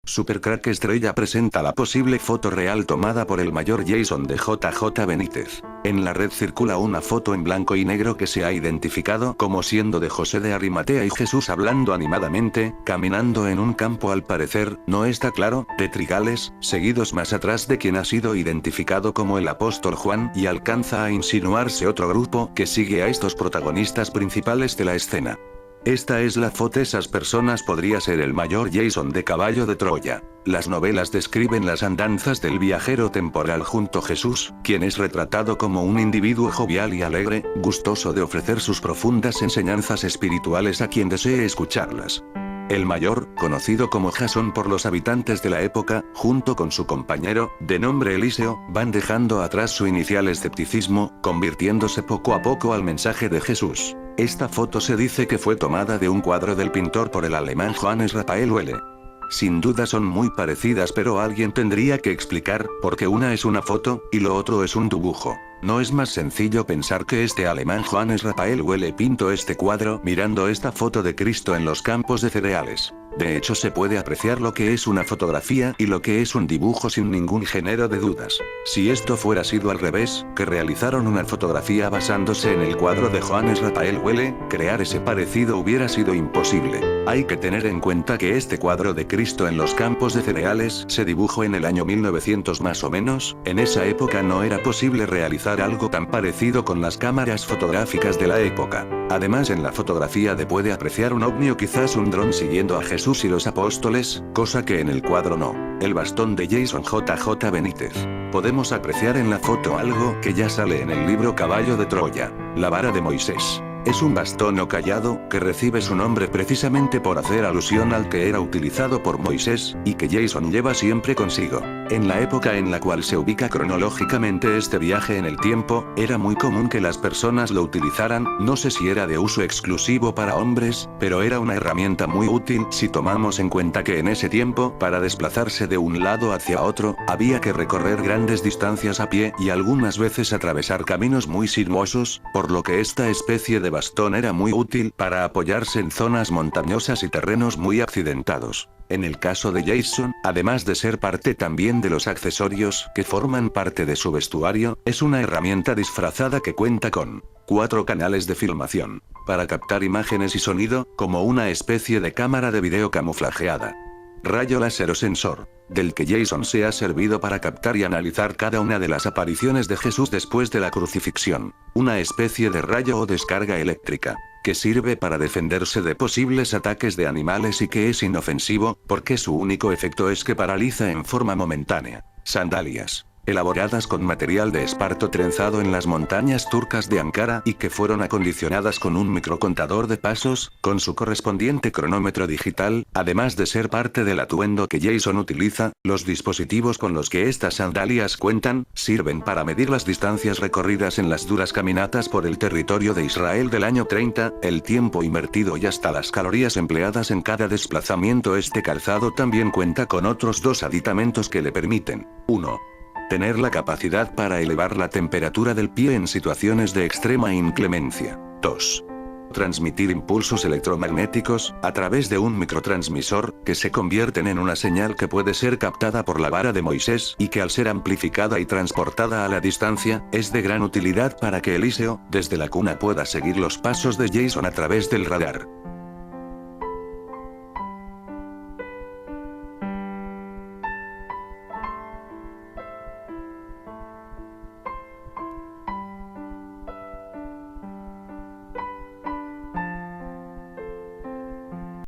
Supercrack Estrella presenta la posible foto real tomada por el mayor Jason de JJ Benítez. En la red circula una foto en blanco y negro que se ha identificado como siendo de José de Arimatea y Jesús hablando animadamente, caminando en un campo al parecer, no está claro, de trigales, seguidos más atrás de quien ha sido identificado como el apóstol Juan y alcanza a insinuarse otro grupo que sigue a estos protagonistas principales de la escena. Esta es la foto. Esas personas podría ser el mayor Jason de Caballo de Troya. Las novelas describen las andanzas del viajero temporal junto a Jesús, quien es retratado como un individuo jovial y alegre, gustoso de ofrecer sus profundas enseñanzas espirituales a quien desee escucharlas. El mayor, conocido como Jasón por los habitantes de la época, junto con su compañero, de nombre Eliseo, van dejando atrás su inicial escepticismo, convirtiéndose poco a poco al mensaje de Jesús. Esta foto se dice que fue tomada de un cuadro del pintor por el alemán Johannes Raphael Welle. Sin duda son muy parecidas, pero alguien tendría que explicar por qué una es una foto, y lo otro es un dibujo. ¿No es más sencillo pensar que este alemán Johannes Raphael Welle pintó este cuadro mirando esta foto de Cristo en los campos de cereales? De hecho, se puede apreciar lo que es una fotografía y lo que es un dibujo sin ningún género de dudas. Si esto fuera sido al revés, que realizaron una fotografía basándose en el cuadro de Johannes Raphael Welle, crear ese parecido hubiera sido imposible. Hay que tener en cuenta que este cuadro de Cristo en los campos de cereales se dibujó en el año 1900 más o menos. En esa época no era posible realizar algo tan parecido con las cámaras fotográficas de la época. Además, en la fotografía se puede apreciar un ovni o quizás un dron siguiendo a Jesús y los apóstoles, cosa que en el cuadro no. El bastón de Jason JJ Benítez. Podemos apreciar en la foto algo que ya sale en el libro Caballo de Troya, la vara de Moisés. Es un bastón o cayado, que recibe su nombre precisamente por hacer alusión al que era utilizado por Moisés, y que Jason lleva siempre consigo. En la época en la cual se ubica cronológicamente este viaje en el tiempo, era muy común que las personas lo utilizaran. No sé si era de uso exclusivo para hombres, pero era una herramienta muy útil si tomamos en cuenta que en ese tiempo, para desplazarse de un lado hacia otro, había que recorrer grandes distancias a pie y algunas veces atravesar caminos muy sinuosos, por lo que esta especie de bastón era muy útil para apoyarse en zonas montañosas y terrenos muy accidentados. En el caso de Jason, además de ser parte también de los accesorios que forman parte de su vestuario, es una herramienta disfrazada que cuenta con 4 canales de filmación, para captar imágenes y sonido, como una especie de cámara de video camuflajeada. Rayo láser o sensor, del que Jason se ha servido para captar y analizar cada una de las apariciones de Jesús después de la crucifixión. Una especie de rayo o descarga eléctrica, que sirve para defenderse de posibles ataques de animales y que es inofensivo, porque su único efecto es que paraliza en forma momentánea. Sandalias, elaboradas con material de esparto trenzado en las montañas turcas de Ankara y que fueron acondicionadas con un microcontador de pasos, con su correspondiente cronómetro digital. Además de ser parte del atuendo que Jason utiliza, los dispositivos con los que estas sandalias cuentan, sirven para medir las distancias recorridas en las duras caminatas por el territorio de Israel del año 30, el tiempo invertido y hasta las calorías empleadas en cada desplazamiento. Este calzado también cuenta con otros 2 aditamentos que le permiten: 1. Tener la capacidad para elevar la temperatura del pie en situaciones de extrema inclemencia. 2. Transmitir impulsos electromagnéticos, a través de un microtransmisor, que se convierten en una señal que puede ser captada por la vara de Moisés, y que al ser amplificada y transportada a la distancia, es de gran utilidad para que Eliseo, desde la cuna, pueda seguir los pasos de Jason a través del radar.